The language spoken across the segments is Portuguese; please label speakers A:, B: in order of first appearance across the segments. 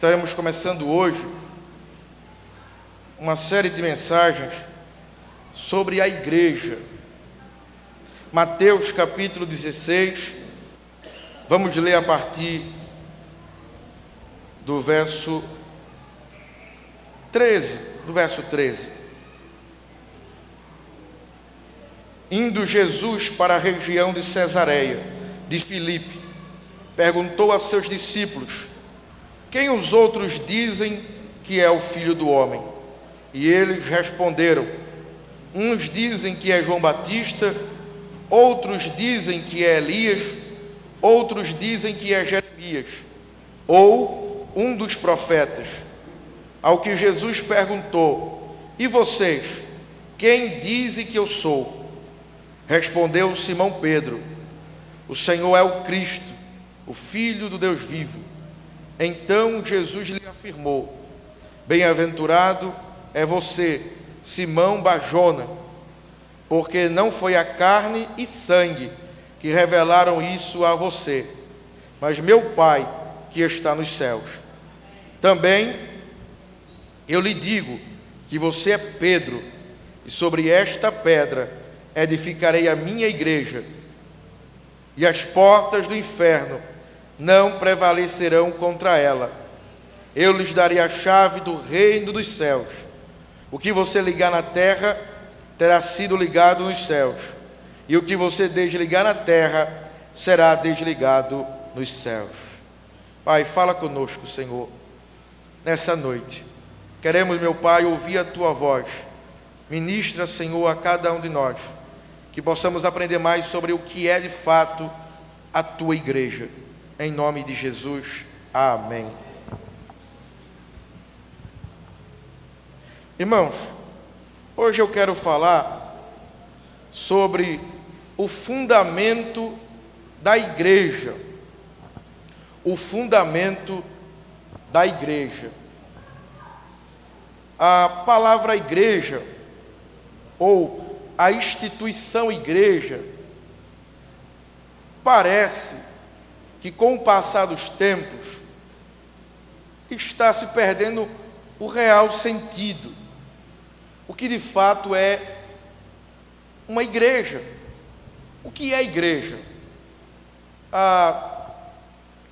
A: Estaremos começando hoje uma série de mensagens sobre a igreja. Mateus capítulo 16, vamos ler a partir do verso 13. Indo Jesus para a região de Cesareia de Filipe, perguntou a seus discípulos: quem os outros dizem que é o Filho do Homem? E eles responderam: uns dizem que é João Batista, outros dizem que é Elias, outros dizem que é Jeremias, ou um dos profetas. Ao que Jesus perguntou: e vocês, quem dizem que eu sou? Respondeu Simão Pedro: o Senhor é o Cristo, o Filho do Deus vivo. Então Jesus lhe afirmou: bem-aventurado é você, Simão Barjona, porque não foi a carne e sangue que revelaram isso a você, mas meu Pai que está nos céus. Também eu lhe digo que você é Pedro, e sobre esta pedra edificarei a minha igreja, e as portas do inferno não prevalecerão contra ela. Eu lhes darei a chave do reino dos céus. O que você ligar na terra terá sido ligado nos céus, e o que você desligar na terra será desligado nos céus. Pai, fala conosco, Senhor, nessa noite. Queremos, meu Pai, ouvir a Tua voz. Ministra, Senhor, a cada um de nós, que possamos aprender mais sobre o que é de fato a Tua igreja. Em nome de Jesus, amém. Irmãos, hoje eu quero falar sobre o fundamento da igreja. O fundamento da igreja. A palavra igreja, ou a instituição igreja, parece que com o passar dos tempos está se perdendo o real sentido, o que de fato é uma igreja. O que é igreja?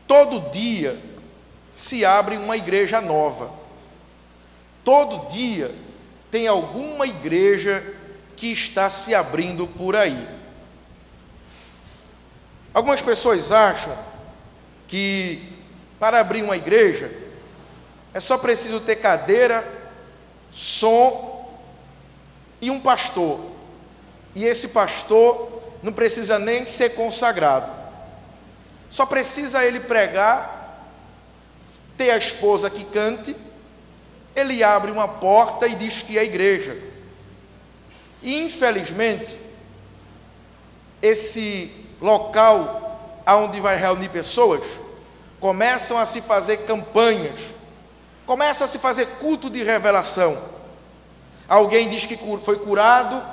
A: Todo dia se abre uma igreja nova, todo dia tem alguma igreja que está se abrindo por aí. Algumas pessoas acham que para abrir uma igreja é só preciso ter cadeira, som e um pastor. E esse pastor não precisa nem ser consagrado. Só precisa ele pregar, ter a esposa que cante, ele abre uma porta e diz que é igreja. E infelizmente, esse local aonde vai reunir pessoas, começam a se fazer campanhas, começa a se fazer culto de revelação. Alguém diz que foi curado,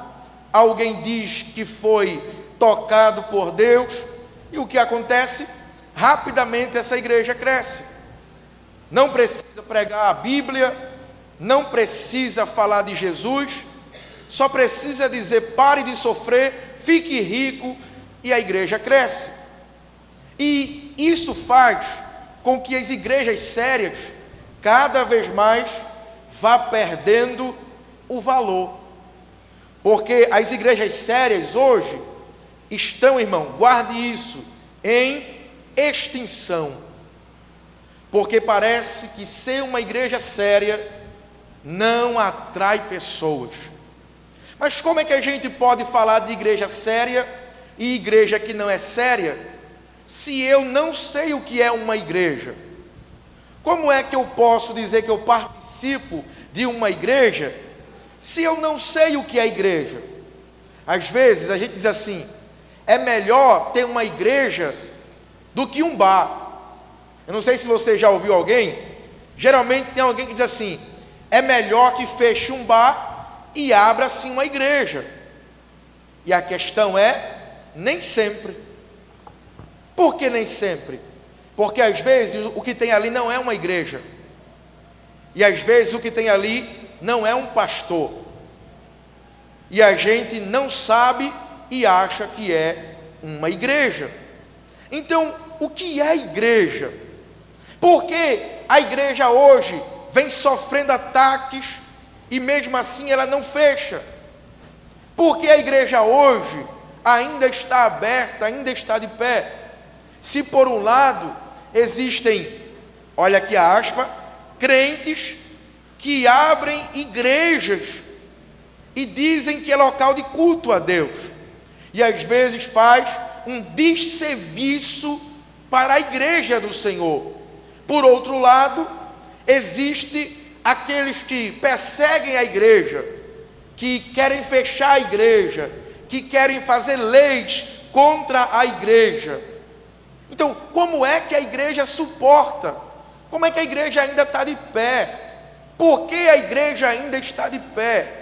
A: alguém diz que foi tocado por Deus, e o que acontece? Rapidamente essa igreja cresce. Não precisa pregar a Bíblia, não precisa falar de Jesus, só precisa dizer: pare de sofrer, fique rico, e a igreja cresce. E isso faz com que as igrejas sérias cada vez mais vá perdendo o valor. Porque as igrejas sérias hoje estão, irmão, guarde isso, em extinção. Porque parece que ser uma igreja séria não atrai pessoas. Mas como é que a gente pode falar de igreja séria e igreja que não é séria, se eu não sei o que é uma igreja? Como é que eu posso dizer que eu participo de uma igreja, se eu não sei o que é igreja? Às vezes a gente diz assim: é melhor ter uma igreja do que um bar. Eu não sei se você já ouviu alguém, geralmente tem alguém que diz assim: é melhor que feche um bar e abra assim uma igreja. E a questão é, nem sempre. Por que nem sempre? Porque às vezes o que tem ali não é uma igreja, E às vezes o que tem ali não é um pastor. E a gente não sabe e acha que é uma igreja. Então, o que é igreja? Porque a igreja hoje vem sofrendo ataques e mesmo assim ela não fecha. Porque a igreja hoje ainda está aberta, ainda está de pé. Se por um lado existem, olha aqui a aspa, crentes que abrem igrejas e dizem que é local de culto a Deus, e às vezes faz um desserviço para a igreja do Senhor. Por outro lado, existe aqueles que perseguem a igreja, que querem fechar a igreja, que querem fazer leis contra a igreja. Então, como é que a igreja suporta? Como é que a igreja ainda está de pé? Por que a igreja ainda está de pé?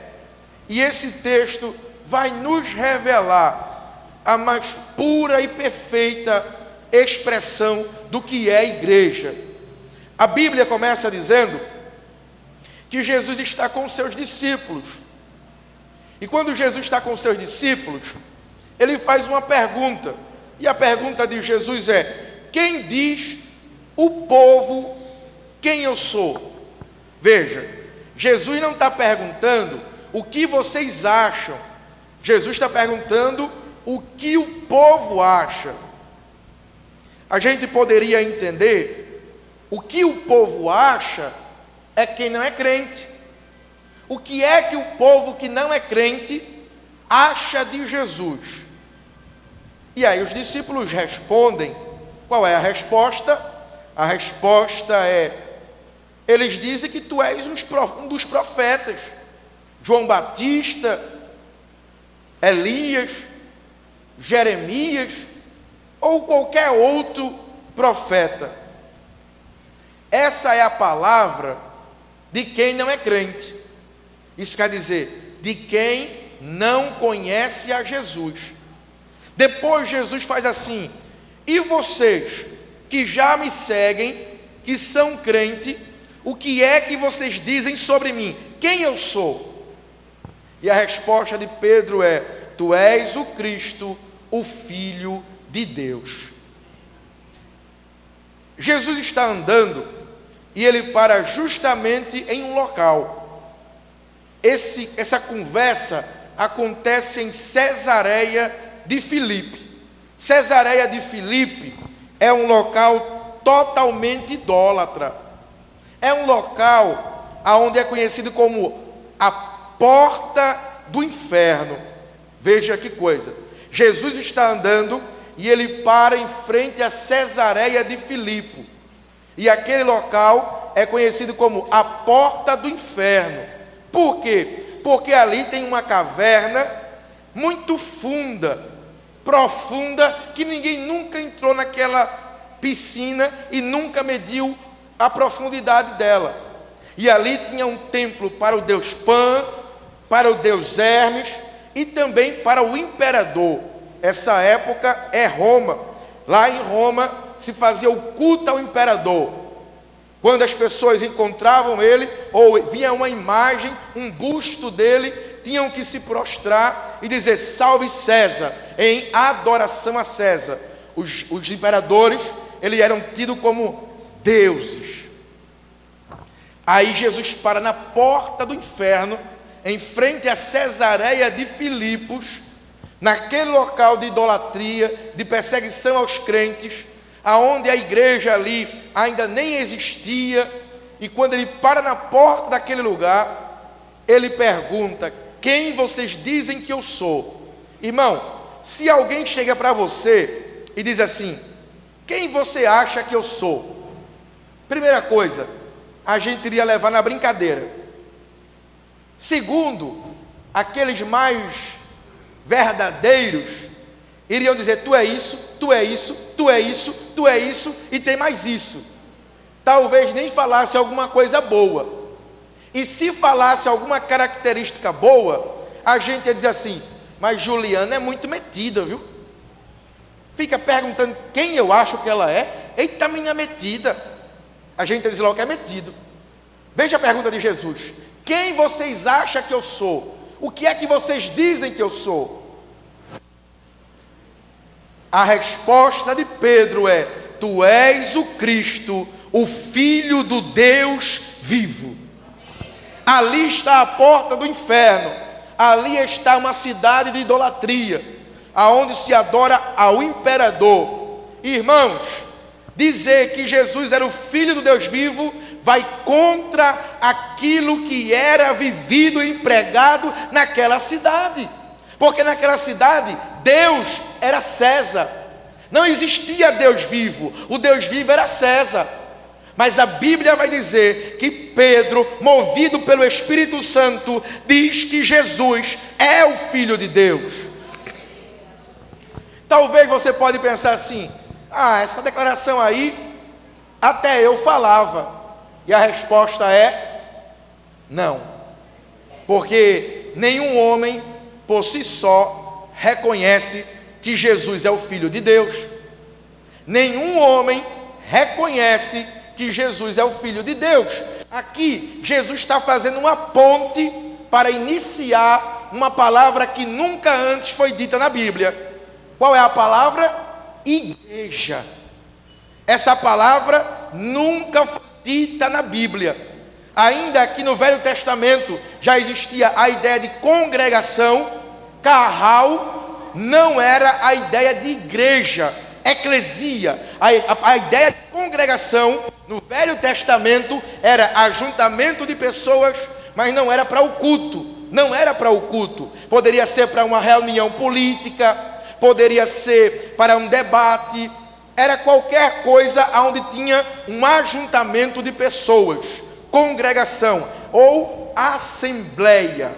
A: E esse texto vai nos revelar a mais pura e perfeita expressão do que é igreja. A Bíblia começa dizendo que Jesus está com os seus discípulos. E quando Jesus está com os seus discípulos, ele faz uma pergunta. E a pergunta de Jesus é: quem diz o povo quem eu sou? Veja, Jesus não está perguntando o que vocês acham. Jesus está perguntando o que o povo acha. A gente poderia entender o que o povo acha é quem não é crente. O que é que o povo que não é crente acha de Jesus? E aí os discípulos respondem. Qual é a resposta? A resposta é: eles dizem que tu és um dos profetas, João Batista, Elias, Jeremias, ou qualquer outro profeta. Essa é a palavra de quem não é crente. Isso quer dizer, de quem não conhece a Jesus. Depois Jesus faz assim: e vocês que já me seguem, que são crentes, o que é que vocês dizem sobre mim? Quem eu sou? E a resposta de Pedro é: tu és o Cristo, o Filho de Deus. Jesus está andando e ele para justamente em um local. Essa conversa acontece em Cesareia de Filipe. Cesareia de Filipe é um local totalmente idólatra. É um local onde é conhecido como a porta do inferno. Veja que coisa. Jesus está andando e ele para em frente a Cesareia de Filipe. E aquele local é conhecido como a porta do inferno. Por quê? Porque ali tem uma caverna muito funda, profunda, que ninguém nunca entrou naquela piscina e nunca mediu a profundidade dela. E ali tinha um templo para o deus Pan, para o deus Hermes e também para o imperador. Essa época é Roma. Lá em Roma se fazia o culto ao imperador. Quando as pessoas encontravam ele, ou via uma imagem, um busto dele, tinham que se prostrar e dizer: salve César, em adoração a César. Os imperadores, eles eram tidos como deuses. Aí Jesus para na porta do inferno, em frente a Cesareia de Filipos, naquele local de idolatria, de perseguição aos crentes, aonde a igreja ali ainda nem existia. E quando ele para na porta daquele lugar, ele pergunta: quem vocês dizem que eu sou? Irmão, se alguém chega para você e diz assim: quem você acha que eu sou? Primeira coisa, a gente iria levar na brincadeira. Segundo, aqueles mais verdadeiros iriam dizer: tu é isso, tu é isso, tu é isso, tu é isso e tem mais isso. Talvez nem falasse alguma coisa boa. E se falasse alguma característica boa, a gente ia dizer assim: mas Juliana é muito metida, viu? Fica perguntando quem eu acho que ela é. Eita, menina metida. A gente ia dizer logo que é metido. Veja a pergunta de Jesus: quem vocês acham que eu sou? O que é que vocês dizem que eu sou? A resposta de Pedro é: tu és o Cristo, o Filho do Deus vivo. Ali está a porta do inferno, ali está uma cidade de idolatria, aonde se adora ao imperador. Irmãos, dizer que Jesus era o Filho do Deus vivo vai contra aquilo que era vivido e empregado naquela cidade. Porque naquela cidade, Deus era César. Não existia Deus vivo. O Deus vivo era César. Mas a Bíblia vai dizer que Pedro, movido pelo Espírito Santo, diz que Jesus é o Filho de Deus. Talvez você pode pensar assim: essa declaração aí, até eu falava. E a resposta é: não. Porque nenhum homem por si só reconhece que Jesus é o Filho de Deus. Nenhum homem reconhece que Jesus é o Filho de Deus. Aqui, Jesus está fazendo uma ponte para iniciar uma palavra que nunca antes foi dita na Bíblia. Qual é a palavra? Igreja. Essa palavra nunca foi dita na Bíblia. Ainda que no Velho Testamento já existia a ideia de congregação, carral não era a ideia de igreja, eclesia. A ideia de congregação no Velho Testamento era ajuntamento de pessoas, mas não era para o culto. Não era para o culto. Poderia ser para uma reunião política, poderia ser para um debate. Era qualquer coisa onde tinha um ajuntamento de pessoas, congregação ou assembleia.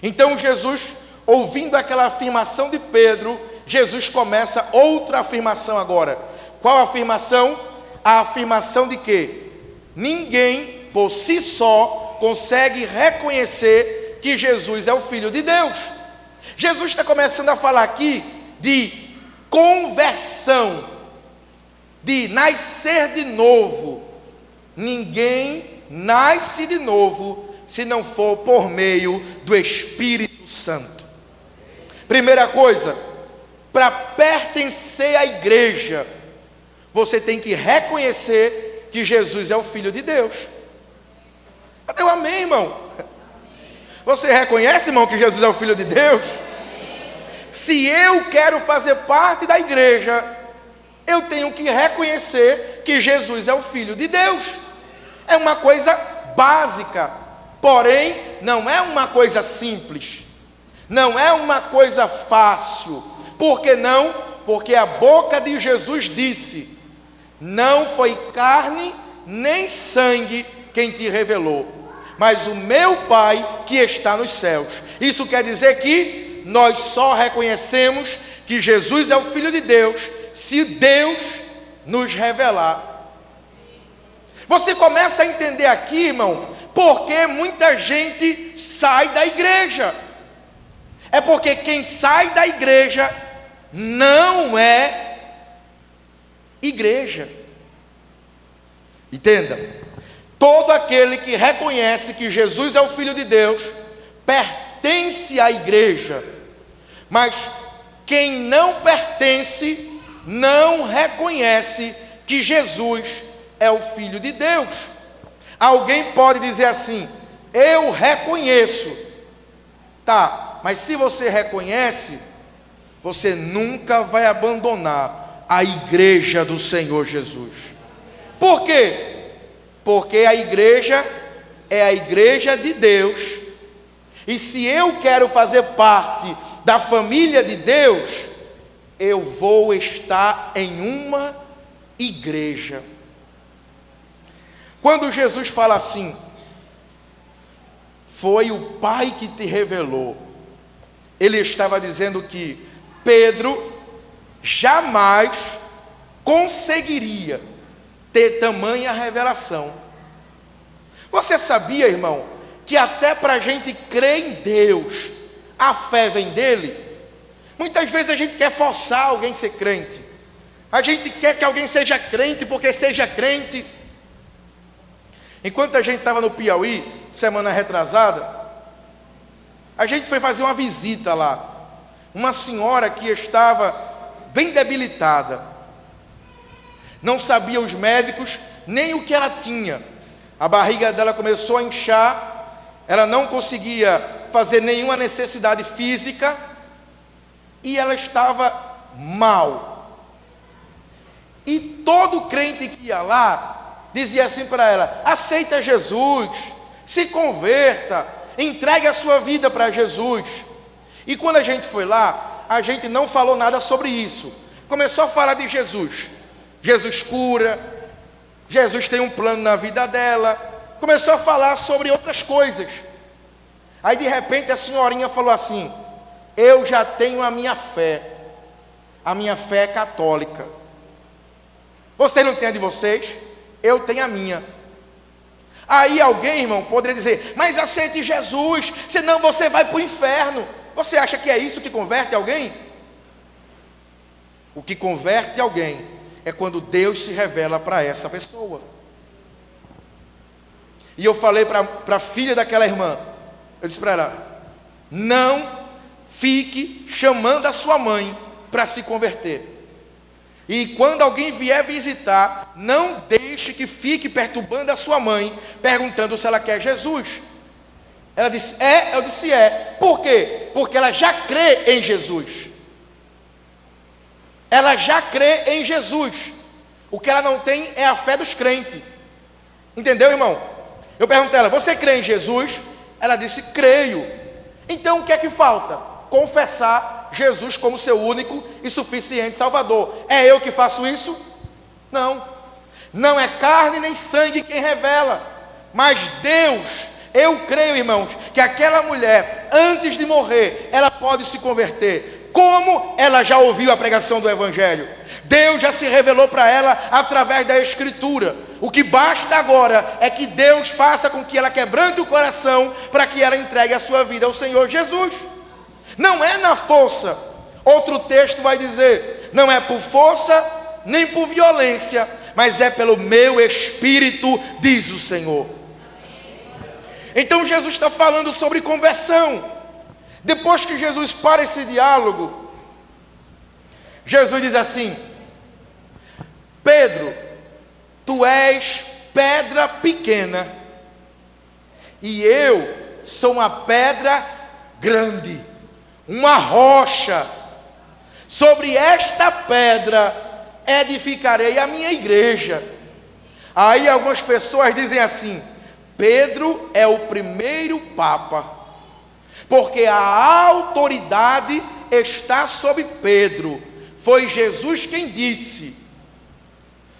A: Então Jesus, ouvindo aquela afirmação de Pedro, Jesus começa outra afirmação agora. Qual a afirmação? A afirmação de que ninguém por si só consegue reconhecer que Jesus é o Filho de Deus. Jesus está começando a falar aqui de conversão, de nascer de novo. Ninguém nasce de novo se não for por meio do Espírito Santo. Primeira coisa, para pertencer à igreja, você tem que reconhecer que Jesus é o Filho de Deus. Cadê o amém, irmão? Você reconhece, irmão, que Jesus é o Filho de Deus? Se eu quero fazer parte da igreja, eu tenho que reconhecer que Jesus é o Filho de Deus. É uma coisa básica, porém não é uma coisa simples, não é uma coisa fácil. Por que não? Porque a boca de Jesus disse: não foi carne nem sangue quem te revelou, mas o meu Pai que está nos céus. Isso quer dizer que nós só reconhecemos que Jesus é o Filho de Deus se Deus nos revelar. Você começa a entender aqui, irmão, porque muita gente sai da igreja. É porque quem sai da igreja não é igreja. Entenda? Todo aquele que reconhece que Jesus é o Filho de Deus pertence à igreja. Mas quem não pertence não reconhece que Jesus é o Filho de Deus. Alguém pode dizer assim: eu reconheço. Tá, mas se você reconhece, você nunca vai abandonar a igreja do Senhor Jesus. Por quê? Porque a igreja é a igreja de Deus. E se eu quero fazer parte da família de Deus, eu vou estar em uma igreja. Quando Jesus fala assim: foi o Pai que te revelou, ele estava dizendo que Pedro jamais conseguiria ter tamanha revelação. Você sabia, irmão, que até para a gente crer em Deus, a fé vem dele? Muitas vezes a gente quer forçar alguém a ser crente. A gente quer que alguém seja crente porque seja crente. Enquanto a gente estava no Piauí, semana retrasada, a gente foi fazer uma visita lá. Uma senhora que estava bem debilitada. Não sabia os médicos nem o que ela tinha. A barriga dela começou a inchar. Ela não conseguia fazer nenhuma necessidade física. E ela estava mal. E todo crente que ia lá dizia assim para ela: aceita Jesus, se converta, entregue a sua vida para Jesus. E quando a gente foi lá, a gente não falou nada sobre isso. Começou a falar de Jesus. Jesus cura, Jesus tem um plano na vida dela. Começou a falar sobre outras coisas. Aí de repente a senhorinha falou assim: eu já tenho a minha fé é católica. Vocês não têm a de vocês? Eu tenho a minha. Aí alguém, irmão, poderia dizer: mas aceite Jesus, senão você vai para o inferno. Você acha que é isso que converte alguém? O que converte alguém é quando Deus se revela para essa pessoa. E eu falei para a filha daquela irmã, eu disse para ela: não fique chamando a sua mãe para se converter. E quando alguém vier visitar, não deixe que fique perturbando a sua mãe, perguntando se ela quer Jesus. Ela disse: é? Eu disse: é. Por quê? Porque ela já crê em Jesus. Ela já crê em Jesus. O que ela não tem é a fé dos crentes. Entendeu, irmão? Eu perguntei a ela: você crê em Jesus? Ela disse: creio. Então o que é que falta? Confessar Jesus como seu único e suficiente Salvador. É eu que faço isso? Não. Não é carne nem sangue quem revela, mas Deus. Eu creio, irmãos, que aquela mulher, antes de morrer, ela pode se converter. Como ela já ouviu a pregação do Evangelho? Deus já se revelou para ela através da Escritura. O que basta agora é que Deus faça com que ela quebrante o coração, para que ela entregue a sua vida ao Senhor Jesus. Não é na força. Outro texto vai dizer: não é por força, nem por violência, mas é pelo meu Espírito, diz o Senhor. Então Jesus está falando sobre conversão. Depois que Jesus para esse diálogo, Jesus diz assim: Pedro, tu és pedra pequena, e eu sou uma pedra grande, uma rocha. Sobre esta pedra edificarei a minha igreja. Aí algumas pessoas dizem assim: Pedro é o primeiro Papa, porque a autoridade está sobre Pedro. Foi Jesus quem disse.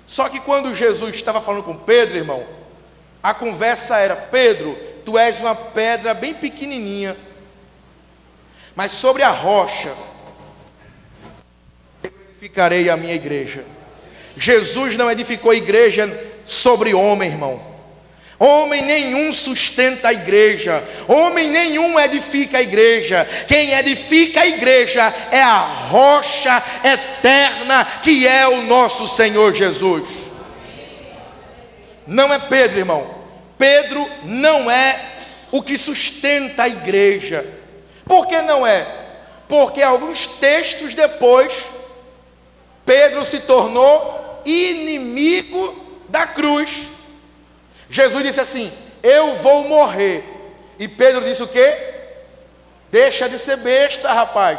A: Só que quando Jesus estava falando com Pedro, irmão, a conversa era: Pedro, tu és uma pedra bem pequenininha, mas sobre a rocha eu edificarei a minha igreja. Jesus não edificou a igreja sobre homem, irmão. Homem nenhum sustenta a igreja, homem nenhum edifica a igreja. Quem edifica a igreja é a rocha eterna, que é o nosso Senhor Jesus. Não é Pedro, irmão. Pedro não é o que sustenta a igreja. Por que não é? Porque alguns textos depois, Pedro se tornou inimigo da cruz. Jesus disse assim: eu vou morrer. E Pedro disse o quê? Deixa de ser besta, rapaz.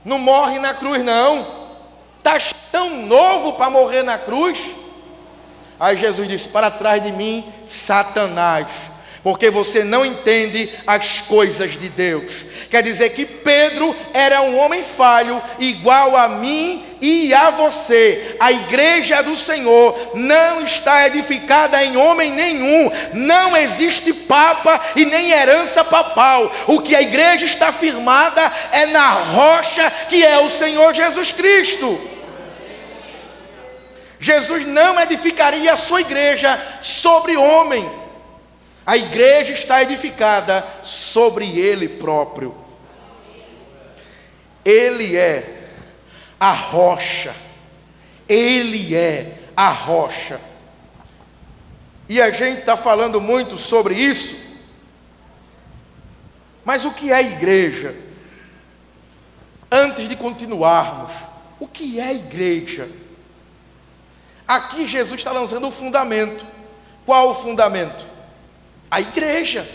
A: Não morre na cruz não. Estás tão novo para morrer na cruz? Aí Jesus disse: para trás de mim, Satanás, porque você não entende as coisas de Deus. Quer dizer que Pedro era um homem falho, igual a mim e a você. A igreja do Senhor não está edificada em homem nenhum. Não existe papa e nem herança papal. O que a igreja está firmada é na rocha, que é o Senhor Jesus Cristo. Jesus não edificaria a sua igreja sobre homem. A igreja está edificada sobre Ele próprio. Ele é a rocha. Ele é a rocha. E a gente está falando muito sobre isso. Mas o que é igreja? Antes de continuarmos, o que é igreja? Aqui Jesus está lançando o fundamento. Qual o fundamento? A igreja.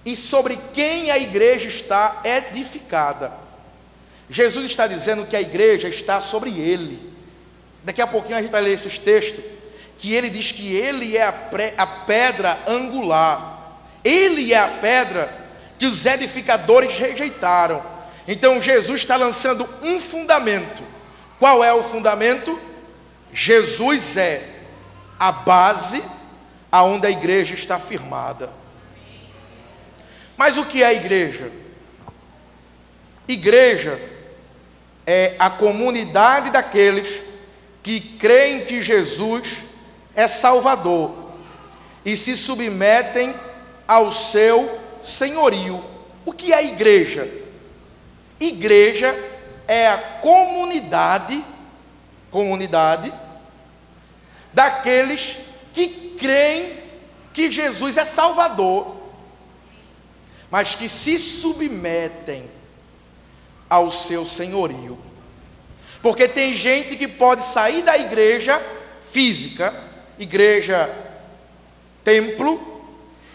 A: E sobre quem a igreja está edificada. Jesus está dizendo que a igreja está sobre ele. Daqui a pouquinho a gente vai ler esses textos, que ele diz que ele é a pedra angular. Ele é a pedra que os edificadores rejeitaram. Então Jesus está lançando um fundamento. Qual é o fundamento? Jesus é a base aonde a igreja está firmada. Mas o que é a igreja? Igreja é a comunidade daqueles que creem que Jesus é Salvador e se submetem ao seu senhorio. O que é igreja? Igreja é a comunidade daqueles que creem que Jesus é Salvador, mas que se submetem ao seu senhorio. Porque tem gente que pode sair da igreja física, igreja, templo,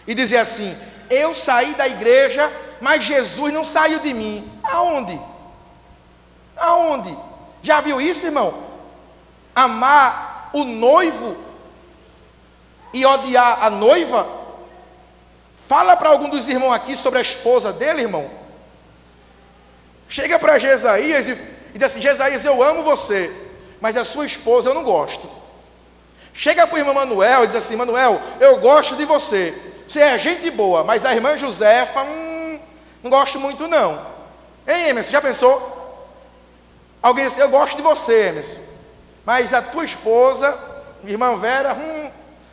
A: e dizer assim: eu saí da igreja, mas Jesus não saiu de mim. Aonde? Aonde? Já viu isso, irmão? Amar o noivo e odiar a noiva? Fala para algum dos irmãos aqui sobre a esposa dele, irmão. Chega para Jesaías e diz assim: Jesaías, eu amo você, mas a sua esposa eu não gosto. Chega para o irmão Manuel e diz assim: Manuel, eu gosto de você, você é gente boa, mas a irmã Josefa, não gosto muito não. Hein, Emerson, já pensou? Alguém diz: eu gosto de você, Emerson, mas a tua esposa, irmã Vera,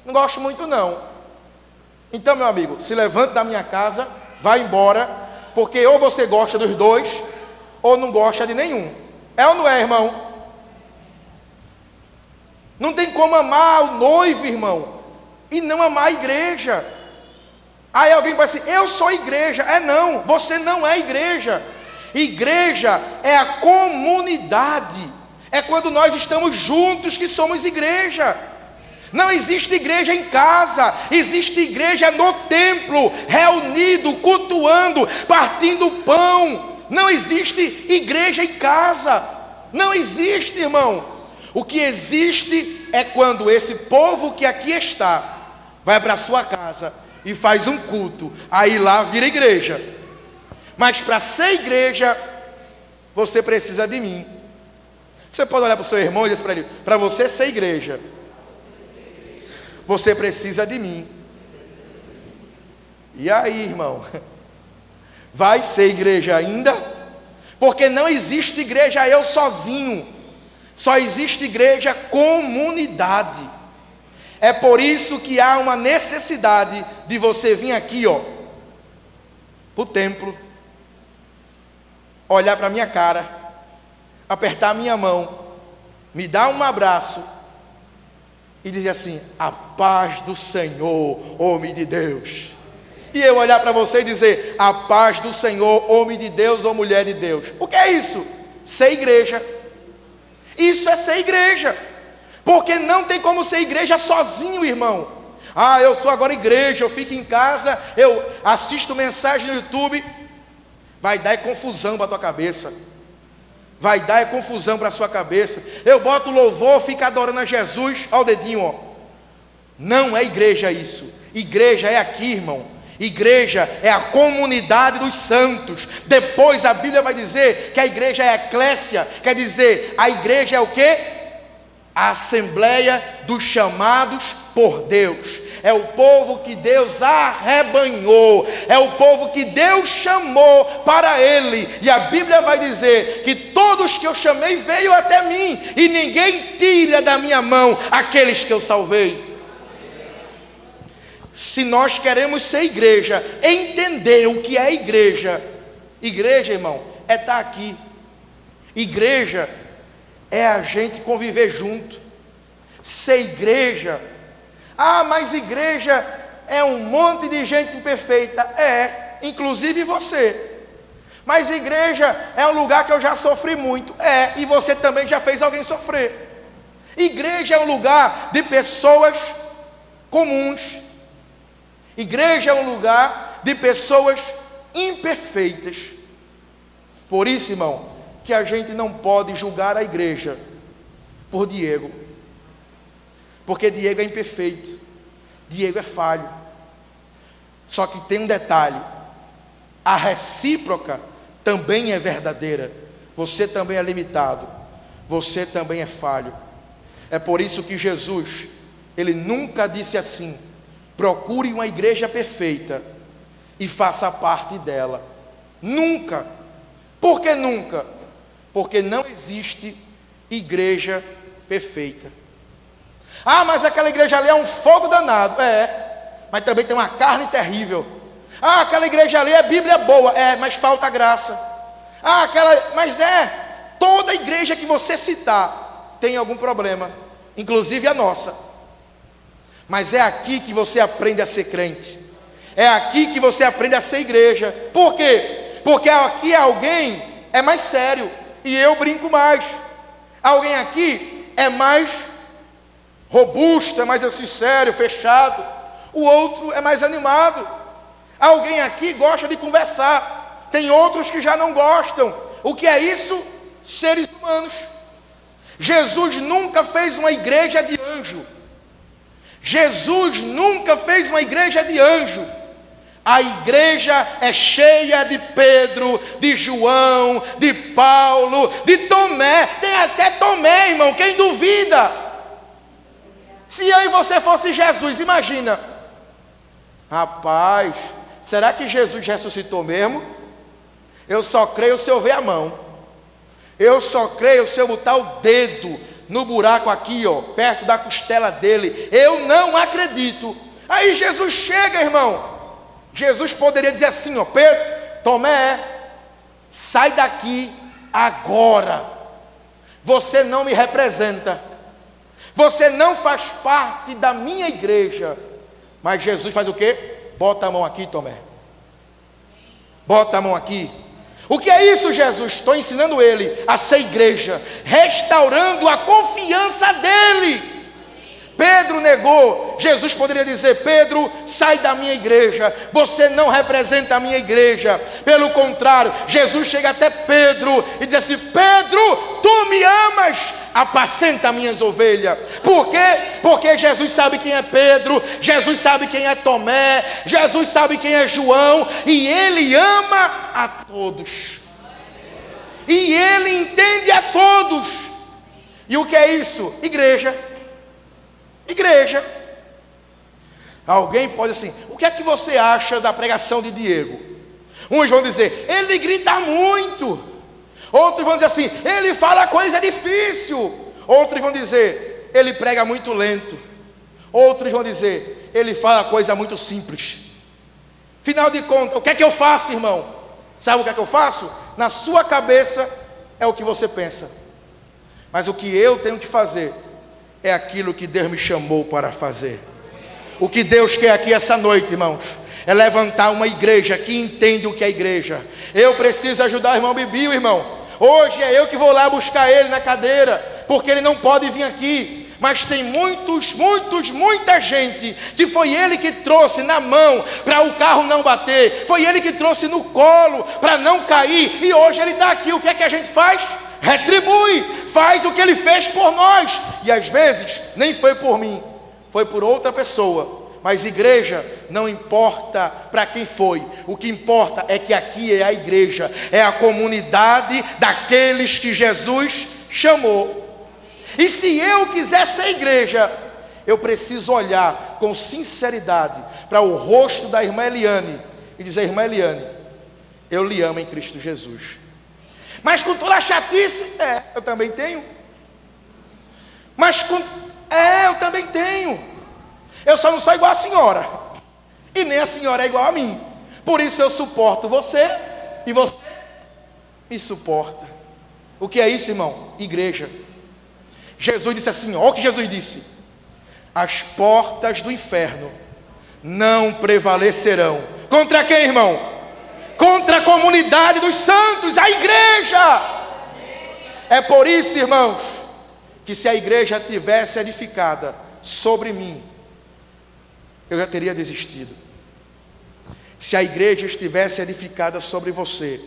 A: não gosto muito não. Então, meu amigo, se levante da minha casa, vai embora, porque ou você gosta dos dois, ou não gosta de nenhum. É ou não é, irmão? Não tem como amar o noivo, irmão, e não amar a igreja. Aí alguém vai assim: eu sou igreja. Não, você não é igreja. Igreja é a comunidade. É quando nós estamos juntos que somos igreja. Não existe igreja em casa, existe igreja no templo, reunido, cultuando, partindo pão. Não existe igreja em casa. Não existe, irmão. O que existe é quando esse povo que aqui está vai para a sua casa e faz um culto, aí lá vira igreja. Mas para ser igreja, você precisa de mim. Você pode olhar para o seu irmão e dizer para ele: para você ser igreja, você precisa de mim. E aí, irmão, vai ser igreja ainda? Porque não existe igreja eu sozinho, só existe igreja comunidade. É por isso que há uma necessidade de você vir aqui, para o templo, olhar para a minha cara, apertar a minha mão, me dar um abraço e dizer assim: a paz do Senhor, homem de Deus. E eu olhar para você e dizer: a paz do Senhor, homem de Deus ou mulher de Deus. O que é isso? Ser igreja. Isso é ser igreja. Porque não tem como ser igreja sozinho, irmão. Eu sou agora igreja, eu fico em casa, eu assisto mensagem no YouTube. Vai dar confusão para a tua cabeça. Vai dar confusão para a sua cabeça. Eu boto louvor, fico adorando a Jesus, olha o dedinho, Não é igreja isso. Igreja é aqui, irmão. Igreja é a comunidade dos santos. Depois a Bíblia vai dizer que a igreja é a eclésia. Quer dizer, a igreja é o quê? A assembleia dos chamados por Deus. É o povo que Deus arrebanhou, é o povo que Deus chamou para Ele. E a Bíblia vai dizer que todos que eu chamei veio até mim, e ninguém tira da minha mão aqueles que eu salvei. Se nós queremos ser igreja, entender o que é igreja. Igreja, irmão, é estar aqui. Igreja é a gente conviver junto. Ser igreja, Ah, mas igreja é um monte de gente imperfeita. É, inclusive você. Mas igreja é um lugar que eu já sofri muito. É, e você também já fez alguém sofrer. Igreja é um lugar de pessoas comuns. Igreja é um lugar de pessoas imperfeitas. Por isso, irmão, que a gente não pode julgar a igreja por Diego. Porque Diego é imperfeito. Diego é falho. Só que tem um detalhe: a recíproca também é verdadeira. Você também é limitado. Você também é falho. É por isso que Jesus, ele nunca disse assim: procure uma igreja perfeita e faça parte dela. Nunca. Por que nunca? Porque não existe igreja perfeita. Ah, mas aquela igreja ali é um fogo danado. É, mas também tem uma carne terrível. Ah, aquela igreja ali é Bíblia boa. É, mas falta graça. Ah, toda igreja que você citar tem algum problema, inclusive a nossa. Mas é aqui que você aprende a ser crente. É aqui que você aprende a ser igreja. Por quê? Porque aqui alguém é mais sério e eu brinco mais. Alguém aqui é mais robusto, é mais assim sério, fechado. O outro é mais animado. Alguém aqui gosta de conversar. Tem outros que já não gostam. O que é isso? Seres humanos. Jesus nunca fez uma igreja de anjo. Jesus nunca fez uma igreja de anjo. A igreja é cheia de Pedro, de João, de Paulo, de Tomé. Tem até Tomé, irmão, quem duvida? Se eu e você fosse Jesus, imagina. Rapaz, será que Jesus ressuscitou mesmo? Eu só creio se eu ver a mão. Eu só creio se eu botar o dedo no buraco aqui, ó, perto da costela dele. Eu não acredito. Aí Jesus chega, irmão. Jesus poderia dizer assim, ó: Pedro, Tomé, sai daqui agora. Você não me representa. Você não faz parte da minha igreja. Mas Jesus faz o quê? Bota a mão aqui, Tomé. Bota a mão aqui. O que é isso, Jesus? Estou ensinando ele a ser igreja, restaurando a confiança dele. Pedro negou. Jesus poderia dizer: Pedro, sai da minha igreja, você não representa a minha igreja. Pelo contrário, Jesus chega até Pedro e diz assim: Pedro, tu me amas, apacenta minhas ovelhas. Por quê? Porque Jesus sabe quem é Pedro, Jesus sabe quem é Tomé, Jesus sabe quem é João, e ele ama a todos, e ele entende a todos. E o que é isso? Igreja. Igreja. Alguém pode assim: o que é que você acha da pregação de Diego? Uns vão dizer: ele grita muito. Outros vão dizer assim: ele fala coisa difícil. Outros vão dizer: ele prega muito lento. Outros vão dizer: ele fala coisa muito simples. Final de contas, o que é que eu faço, irmão? Sabe o que é que eu faço? Na sua cabeça é o que você pensa, mas o que eu tenho que fazer é aquilo que Deus me chamou para fazer. O que Deus quer aqui essa noite, irmãos, é levantar uma igreja que entende o que é igreja. Eu preciso ajudar o irmão Bibi, irmão. Hoje é eu que vou lá buscar ele na cadeira, porque ele não pode vir aqui. Mas tem muita gente que foi ele que trouxe na mão para o carro não bater. Foi ele que trouxe no colo para não cair. E hoje ele está aqui. O que é que a gente faz? Retribui, faz o que ele fez por nós. E às vezes nem foi por mim, foi por outra pessoa. Mas igreja não importa para quem foi. O que importa é que aqui é a igreja, é a comunidade daqueles que Jesus chamou. E se eu quiser ser igreja, eu preciso olhar com sinceridade para o rosto da irmã Eliane e dizer: irmã Eliane, eu lhe amo em Cristo Jesus. Mas com toda a chatice, eu também tenho. Eu também tenho. Eu só não sou igual a senhora, e nem a senhora é igual a mim. Por isso eu suporto você, e você me suporta. O que é isso, irmão? Igreja. Jesus disse assim, olha o que Jesus disse: as portas do inferno não prevalecerão. Contra quem, irmão? Contra a comunidade dos santos, a igreja. É por isso, irmãos, que se a igreja tivesse edificada sobre mim, eu já teria desistido. Se a igreja estivesse edificada sobre você,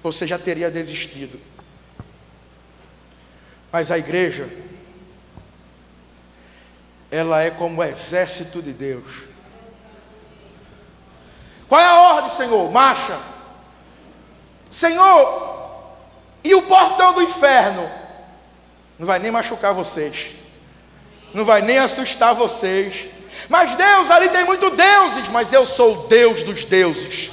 A: você já teria desistido. Mas a igreja, ela é como o exército de Deus. Qual é a ordem, Senhor? Marcha. Senhor, e o portão do inferno? Não vai nem machucar vocês, não vai nem assustar vocês. Mas Deus, ali tem muitos deuses. Mas eu sou o Deus dos deuses.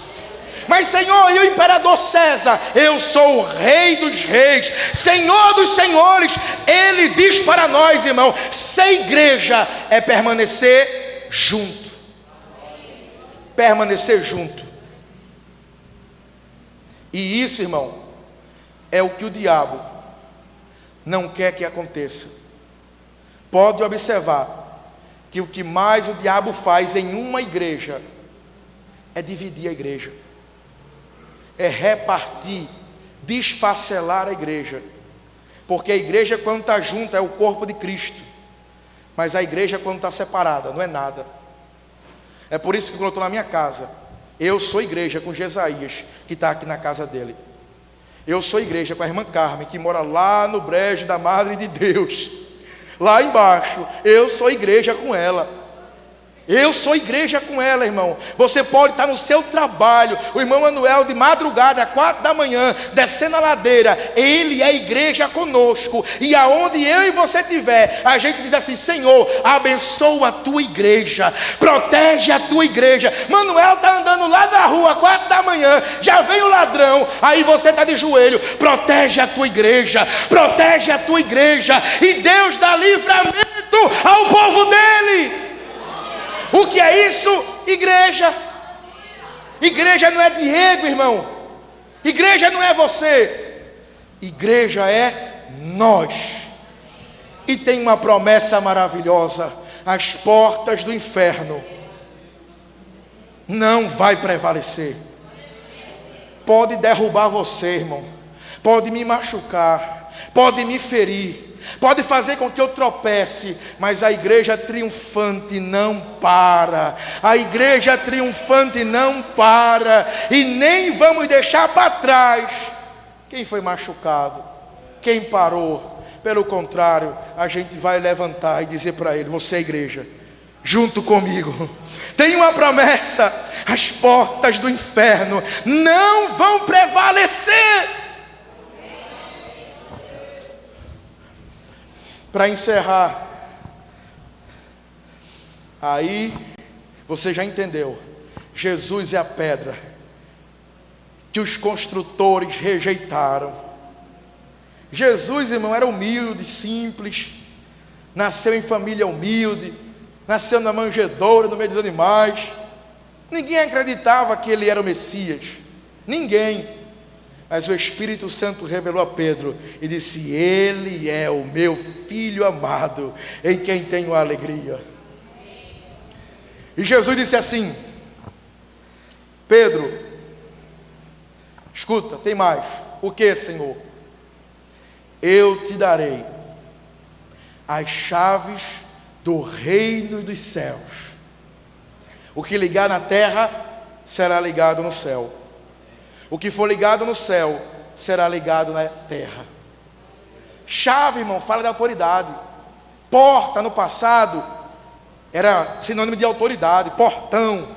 A: Mas Senhor, e o imperador César? Eu sou o rei dos reis, Senhor dos senhores. Ele diz para nós, irmão, ser igreja é permanecer junto. Permanecer junto. E isso, irmão, é o que o diabo não quer que aconteça. Pode observar que o que mais o diabo faz em uma igreja é dividir a igreja, é repartir, desfacelar a igreja. Porque a igreja, quando está junta, é o corpo de Cristo. Mas a igreja, quando está separada, não é nada. É por isso que quando eu estou na minha casa, eu sou igreja com Jesaías, que está aqui na casa dele. Eu sou igreja com a irmã Carmen, que mora lá no brejo da Madre de Deus, lá embaixo. Eu sou igreja com ela. Eu sou igreja com ela, irmão. Você pode estar no seu trabalho, o irmão Manuel de madrugada, 4 da manhã, descendo a ladeira, ele é igreja conosco. E aonde eu e você estiver, a gente diz assim: Senhor, abençoa a tua igreja, protege a tua igreja. Manuel está andando lá na rua, 4 da manhã, já vem o ladrão, aí você está de joelho: protege a tua igreja, protege a tua igreja. E Deus dá livramento ao povo dele. O que é isso? Igreja. Igreja não é Diego, irmão. Igreja não é você. Igreja é nós. E tem uma promessa maravilhosa: as portas do inferno não vai prevalecer. Pode derrubar você, irmão, pode me machucar, pode me ferir, pode fazer com que eu tropece, mas a igreja triunfante não para. A igreja triunfante não para. E nem vamos deixar para trás quem foi machucado, quem parou. Pelo contrário, a gente vai levantar e dizer para ele: você é igreja, junto comigo. Tem uma promessa: as portas do inferno não vão prevalecer. Para encerrar, aí você já entendeu. Jesus é a pedra que os construtores rejeitaram. Jesus, irmão, era humilde, simples, nasceu em família humilde, nasceu na manjedoura, no meio dos animais. Ninguém acreditava que ele era o Messias, ninguém. Mas o Espírito Santo revelou a Pedro e disse: ele é o meu filho amado, em quem tenho alegria. E Jesus disse assim: Pedro, escuta, tem mais. O que, Senhor? Eu te darei as chaves do reino dos céus. O que ligar na terra será ligado no céu. O que for ligado no céu será ligado na terra. Chave, irmão, fala de autoridade. Porta, no passado, era sinônimo de autoridade. Portão.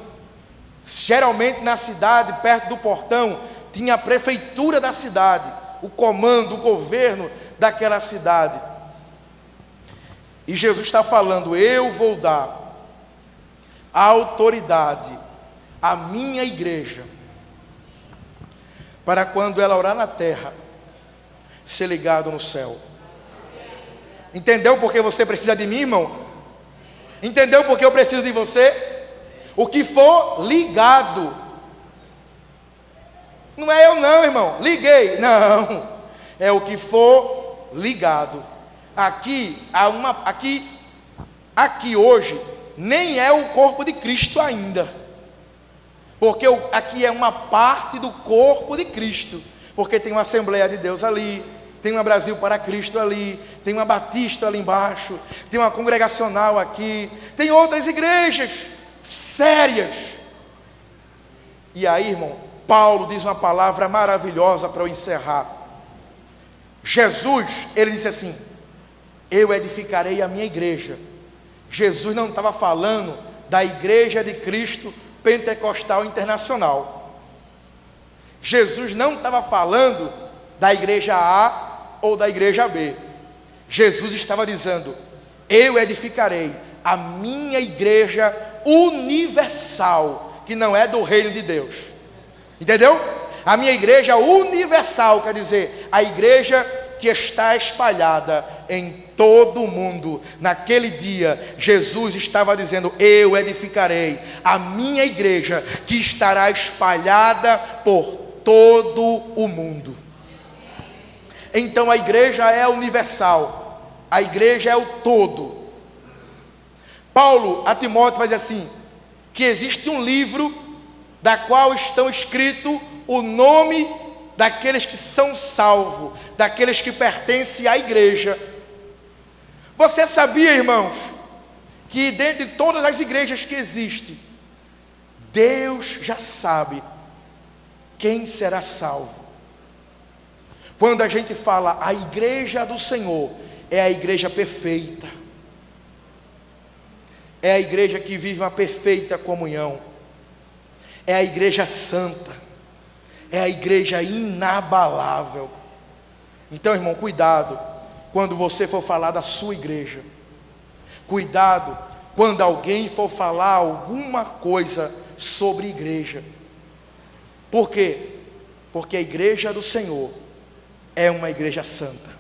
A: Geralmente na cidade, perto do portão, tinha a prefeitura da cidade, o comando, o governo daquela cidade. E Jesus está falando: eu vou dar a autoridade à minha igreja, para quando ela orar na terra, ser ligado no céu. Entendeu por que você precisa de mim, irmão? Entendeu por que eu preciso de você? O que for ligado, não é eu não, irmão, liguei, não, é o que for ligado. Aqui aqui hoje nem é o corpo de Cristo ainda, porque aqui é uma parte do corpo de Cristo, porque tem uma Assembleia de Deus ali, tem uma Brasil para Cristo ali, tem uma Batista ali embaixo, tem uma Congregacional aqui, tem outras igrejas sérias. E aí, irmão, Paulo diz uma palavra maravilhosa para eu encerrar. Jesus, ele disse assim: eu edificarei a minha igreja. Jesus não estava falando da igreja de Cristo Pentecostal Internacional. Jesus não estava falando da igreja A ou da igreja B. Jesus estava dizendo: eu edificarei a minha igreja universal, que não é do reino de Deus. Entendeu? A minha igreja universal, quer dizer, a igreja que está espalhada em todo o mundo. Naquele dia, Jesus estava dizendo: eu edificarei a minha igreja, que estará espalhada por todo o mundo. Então a igreja é universal, a igreja é o todo. Paulo a Timóteo vai dizer assim, que existe um livro da qual estão escrito o nome daqueles que são salvos, daqueles que pertencem à igreja. Você sabia, irmãos, que dentre todas as igrejas que existem, Deus já sabe quem será salvo? Quando a gente fala a igreja do Senhor, é a igreja perfeita, é a igreja que vive uma perfeita comunhão, é a igreja santa, é a igreja inabalável. Então, irmão, cuidado quando você for falar da sua igreja, cuidado quando alguém for falar alguma coisa sobre igreja. Por quê? Porque a igreja do Senhor é uma igreja santa.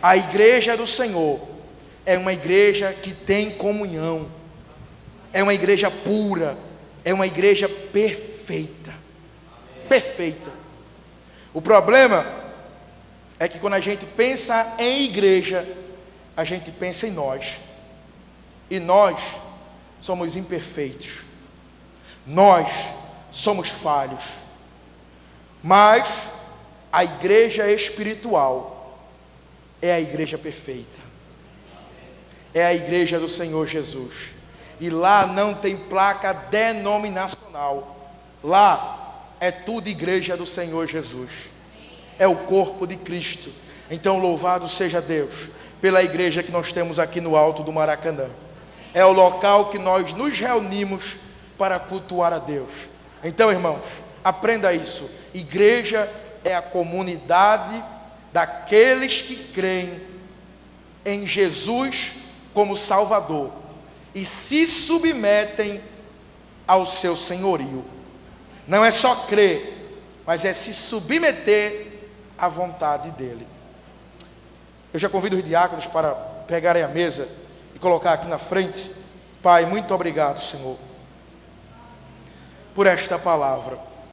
A: A igreja do Senhor é uma igreja que tem comunhão, é uma igreja pura, é uma igreja perfeita. Perfeita. O problema é que quando a gente pensa em igreja, a gente pensa em nós. E nós somos imperfeitos. Nós somos falhos. Mas a igreja espiritual é a igreja perfeita. É a igreja do Senhor Jesus. E lá não tem placa denominacional. Lá é tudo igreja do Senhor Jesus. É o corpo de Cristo. Então louvado seja Deus pela igreja que nós temos aqui no alto do Maracanã. É o local que nós nos reunimos para cultuar a Deus. Então, irmãos, aprenda isso. Igreja é a comunidade daqueles que creem em Jesus como Salvador e se submetem ao seu senhorio. Não é só crer, mas é se submeter à vontade dele. Eu já convido os diáconos para pegarem a mesa e colocar aqui na frente. Pai, muito obrigado, Senhor, por esta palavra.